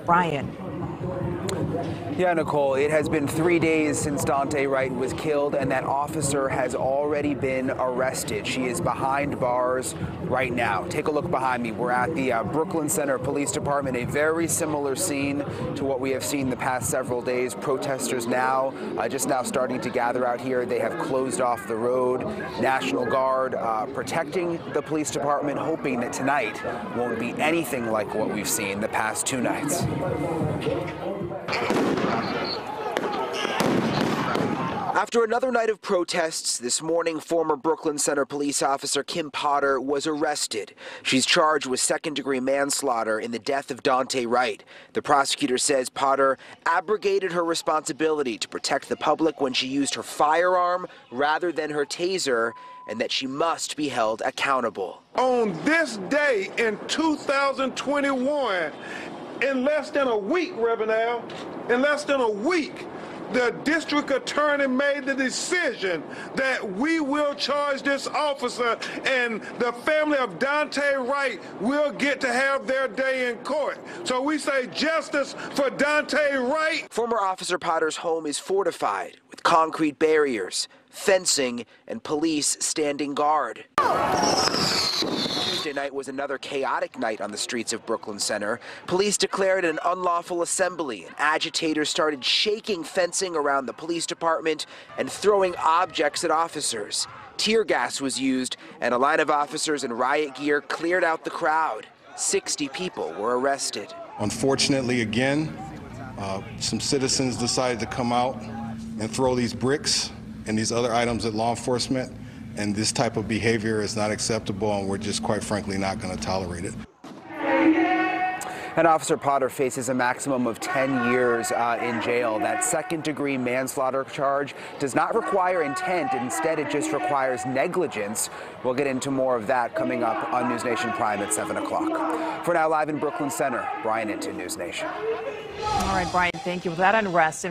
Brian. Yeah, Nicole, it has been 3 days since Daunte Wright was killed, and that officer has already been arrested. She is behind bars right now. Take a look behind me. We're at the Brooklyn Center Police Department, a very similar scene to what we have seen the past several days. Protesters now, just now starting to gather out here. They have closed off the road. National Guard protecting the police department, hoping that tonight won't be anything like what we've seen the past 2 nights. After another night of protests, this morning, former Brooklyn Center police officer Kim Potter was arrested. She's charged with second-degree manslaughter in the death of Daunte Wright. The prosecutor says Potter abrogated her responsibility to protect the public when she used her firearm rather than her taser, and that she must be held accountable. On this day in 2021, in less than a week, Reverend, in less than a week, the district attorney made the decision that we will charge this officer, and the family of Daunte Wright will get to have their day in court. So we say justice for Daunte Wright. Former Officer Potter's home is fortified with concrete barriers, fencing, and police standing guard. Tuesday night was another chaotic night on the streets of Brooklyn Center. Police declared an unlawful assembly, and agitators started shaking fencing around the police department and throwing objects at officers. Tear gas was used, and a line of officers in riot gear cleared out the crowd. 60 people were arrested. Unfortunately, again, some citizens decided to come out and throw these bricks and these other items at law enforcement. And this type of behavior is not acceptable, and we're just quite frankly not going to tolerate it. And Officer Potter faces a maximum of 10 years in jail. That second-degree manslaughter charge does not require intent. Instead, it just requires negligence. We'll get into more of that coming up on NewsNation Prime at 7 o'clock. For now, live in Brooklyn Center, Brian Into NewsNation. All right, Brian, thank you for that unrest.